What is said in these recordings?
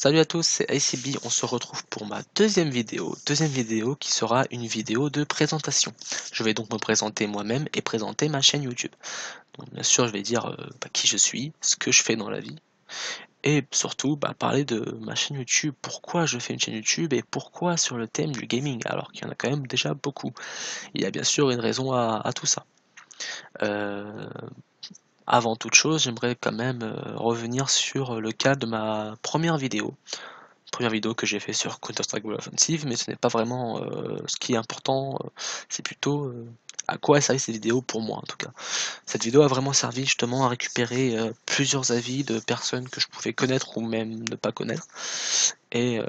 Salut à tous, c'est ICB, on se retrouve pour ma deuxième vidéo qui sera une vidéo de présentation. Je vais donc me présenter moi-même et présenter ma chaîne YouTube. Donc bien sûr je vais dire qui je suis, ce que je fais dans la vie, et surtout parler de ma chaîne YouTube, pourquoi je fais une chaîne YouTube et pourquoi sur le thème du gaming, alors qu'il y en a quand même déjà beaucoup. Il y a bien sûr une raison à tout ça. Euh, Avant toute chose, j'aimerais quand même revenir sur le cas de ma première vidéo que j'ai fait sur Counter-Strike Global Offensive, mais ce n'est pas vraiment ce qui est important, c'est plutôt à quoi a servi cette vidéo pour moi en tout cas. Cette vidéo a vraiment servi justement à récupérer plusieurs avis de personnes que je pouvais connaître ou même ne pas connaître. Et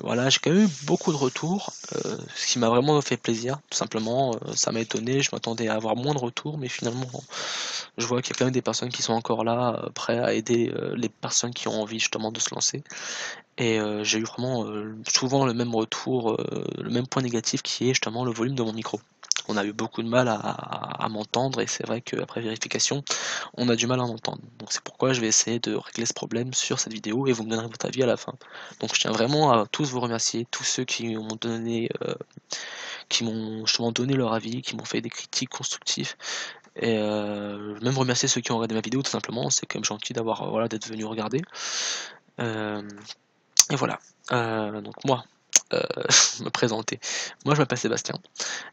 voilà, j'ai quand même eu beaucoup de retours, ce qui m'a vraiment fait plaisir, tout simplement. Ça m'a étonné, je m'attendais à avoir moins de retours, mais finalement je vois qu'il y a quand même des personnes qui sont encore là, prêts à aider les personnes qui ont envie justement de se lancer. Et j'ai eu vraiment souvent le même retour, le même point négatif qui est justement le volume de mon micro. On a eu beaucoup de mal à m'entendre et c'est vrai qu'après vérification, on a du mal à m'entendre. Donc c'est pourquoi je vais essayer de régler ce problème sur cette vidéo et vous me donnerez votre avis à la fin. Donc je tiens vraiment à tous vous remercier, tous ceux qui m'ont justement donné leur avis, qui m'ont fait des critiques constructives. Et même remercier ceux qui ont regardé ma vidéo tout simplement, c'est quand même gentil d'avoir voilà, d'être venu regarder. Euh, et voilà. Donc moi, euh, me présenter. Moi, je m'appelle Sébastien.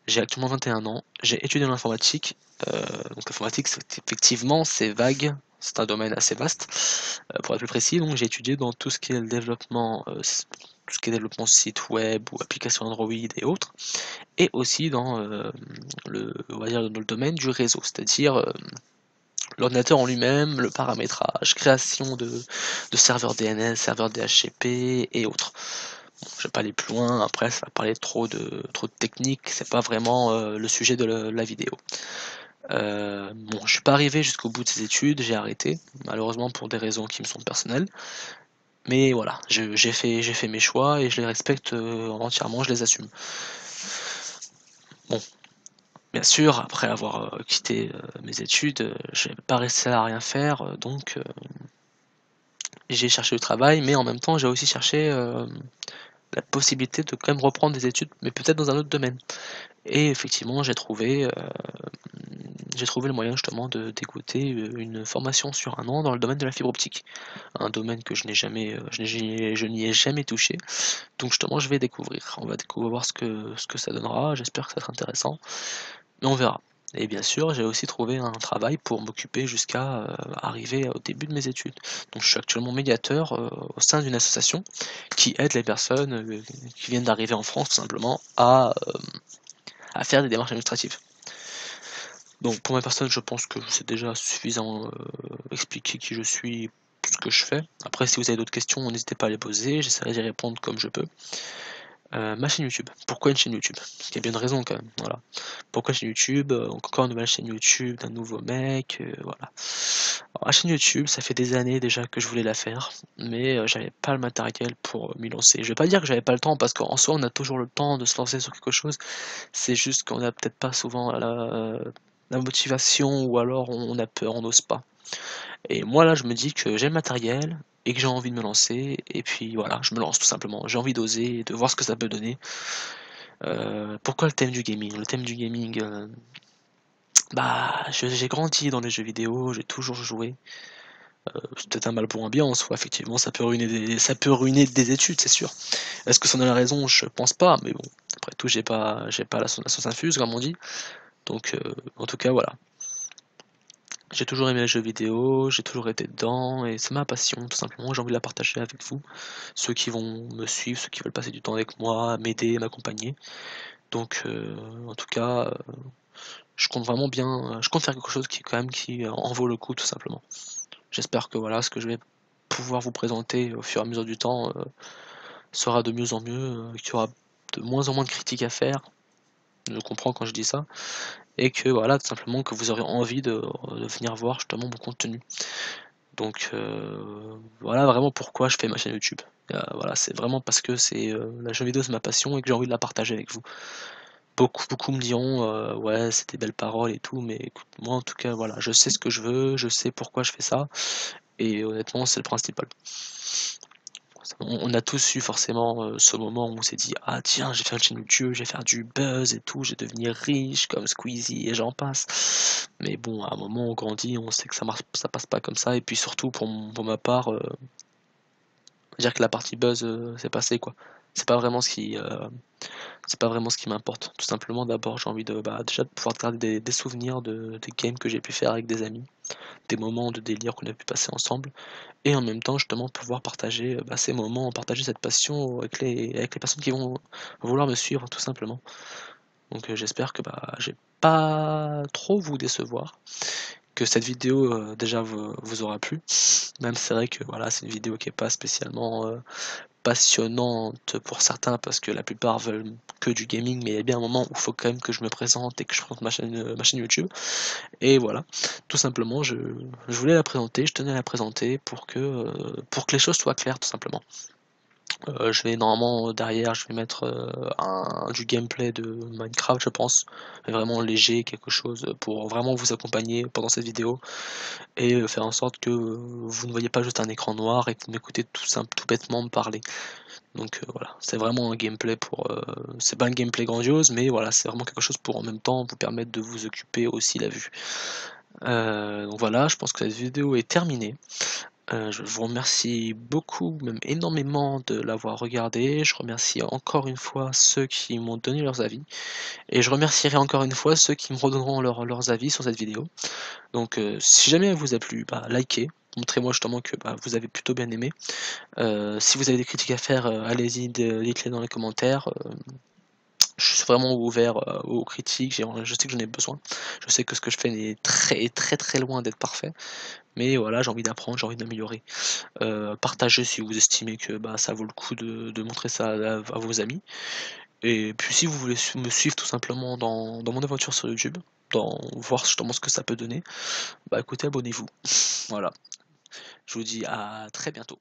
J'ai actuellement 21 ans. J'ai étudié dans l'informatique. Donc l'informatique, effectivement, c'est vague. C'est un domaine assez vaste. Pour être plus précis, donc j'ai étudié dans tout ce qui est le développement, tout ce qui est développement site web ou applications Android et autres, et aussi dans on va dire dans le domaine du réseau, c'est-à-dire l'ordinateur en lui-même, le paramétrage, création de serveurs DNS, serveurs DHCP et autres. Bon, je vais pas aller plus loin, après ça va parler trop de technique, c'est pas vraiment le sujet de la vidéo. Bon, je suis pas arrivé jusqu'au bout de ces études, j'ai arrêté, malheureusement pour des raisons qui me sont personnelles. Mais voilà, j'ai fait mes choix et je les respecte entièrement, je les assume. Bon, bien sûr, après avoir quitté mes études, je vais pas rester à rien faire, donc j'ai cherché du travail, mais en même temps j'ai aussi cherché la possibilité de quand même reprendre des études, mais peut-être dans un autre domaine. Et effectivement, j'ai trouvé le moyen justement de d'écouter une formation sur un an dans le domaine de la fibre optique, un domaine que je n'y ai jamais touché. Donc justement, je vais découvrir. On va découvrir voir ce que ça donnera. J'espère que ça sera intéressant, mais on verra. Et bien sûr, j'ai aussi trouvé un travail pour m'occuper jusqu'à arriver au début de mes études. Donc je suis actuellement médiateur au sein d'une association qui aide les personnes qui viennent d'arriver en France tout simplement à faire des démarches administratives. Donc pour ma personne, je pense que je sais déjà suffisamment expliquer qui je suis, ce que je fais. Après, si vous avez d'autres questions, n'hésitez pas à les poser, j'essaierai d'y répondre comme je peux. Ma chaîne YouTube. Pourquoi une chaîne YouTube? Parce qu'il y a bien une raison quand même, voilà. Pourquoi une chaîne YouTube? Encore une nouvelle chaîne YouTube d'un nouveau mec, voilà. Alors, la chaîne YouTube, ça fait des années déjà que je voulais la faire, mais j'avais pas le matériel pour m'y lancer. Je vais pas dire que j'avais pas le temps, parce qu'en soi, on a toujours le temps de se lancer sur quelque chose. C'est juste qu'on a peut-être pas souvent la motivation, ou alors on a peur, on n'ose pas. Et moi là, je me dis que j'ai le matériel et que j'ai envie de me lancer, et puis voilà, je me lance tout simplement. J'ai envie d'oser, de voir ce que ça peut donner. Pourquoi le thème du gaming? Le thème du gaming, j'ai grandi dans les jeux vidéo, j'ai toujours joué. C'est peut-être un mal pour un bien en soi, effectivement, ça peut ruiner des études, c'est sûr. Est-ce que ça en a la raison? Je pense pas, mais bon, après tout, j'ai pas la science infuse, comme on dit. Donc, en tout cas, voilà. J'ai toujours aimé les jeux vidéo, j'ai toujours été dedans, et c'est ma passion, tout simplement. J'ai envie de la partager avec vous, ceux qui vont me suivre, ceux qui veulent passer du temps avec moi, m'aider, m'accompagner. Donc, en tout cas, je compte vraiment bien, je compte faire quelque chose qui en vaut le coup, tout simplement. J'espère que voilà, ce que je vais pouvoir vous présenter au fur et à mesure du temps sera de mieux en mieux, qu'il y aura de moins en moins de critiques à faire. Je comprends quand je dis ça, et que voilà, tout simplement que vous aurez envie de venir voir justement mon contenu. Donc voilà vraiment pourquoi je fais ma chaîne YouTube. Voilà, c'est vraiment parce que la jeu vidéo c'est ma passion et que j'ai envie de la partager avec vous. Beaucoup me diront ouais c'est des belles paroles et tout, mais écoute, moi en tout cas voilà, je sais ce que je veux, je sais pourquoi je fais ça, et honnêtement c'est le principal. On a tous eu forcément, ce moment où on s'est dit: «Ah tiens, je vais faire une chaîne YouTube, je vais faire du buzz et tout, je vais devenir riche comme Squeezie» et j'en passe. Mais bon, à un moment, on grandit, on sait que ça passe pas comme ça et puis surtout pour ma part, dire que la partie buzz, c'est passé quoi. C'est pas vraiment ce qui, c'est pas vraiment ce qui m'importe. Tout simplement, d'abord, j'ai envie de, bah, déjà de pouvoir garder des souvenirs des games que j'ai pu faire avec des amis, des moments de délire qu'on a pu passer ensemble et en même temps, justement, pouvoir partager, bah, ces moments, partager cette passion avec les personnes qui vont vouloir me suivre, tout simplement. Donc j'espère que, bah, j'ai pas trop vous décevoir, que cette vidéo, déjà vous aura plu. Même c'est vrai que, voilà, c'est une vidéo qui est pas spécialement, passionnante pour certains parce que la plupart veulent que du gaming, mais il y a bien un moment où il faut quand même que je me présente et que je présente ma chaîne YouTube et voilà. Tout simplement, je voulais la présenter, je tenais à la présenter pour que les choses soient claires tout simplement. Je vais normalement derrière, je vais mettre, du gameplay de Minecraft je pense, mais vraiment léger, quelque chose, pour vraiment vous accompagner pendant cette vidéo et faire en sorte que, vous ne voyez pas juste un écran noir et que vous m'écoutez tout bêtement me parler. Donc voilà, c'est vraiment un gameplay c'est pas un gameplay grandiose, mais voilà, c'est vraiment quelque chose pour en même temps vous permettre de vous occuper aussi la vue. Donc voilà, je pense que cette vidéo est terminée. Je vous remercie beaucoup, même énormément de l'avoir regardée. Je remercie encore une fois ceux qui m'ont donné leurs avis et je remercierai encore une fois ceux qui me redonneront leurs avis sur cette vidéo. Donc si jamais elle vous a plu, bah, likez, montrez-moi justement que, bah, vous avez plutôt bien aimé. Si vous avez des critiques à faire, allez-y, dites-les dans les commentaires, je suis vraiment ouvert, aux critiques, je sais que j'en ai besoin. Je sais que ce que je fais n'est très loin d'être parfait, mais voilà, j'ai envie d'apprendre, j'ai envie de m'améliorer. Partagez si vous estimez que, bah, ça vaut le coup de montrer ça à vos amis et puis si vous voulez me suivre tout simplement dans mon aventure sur YouTube, voir justement ce que ça peut donner, bah, écoutez, abonnez-vous. Voilà, je vous dis à très bientôt.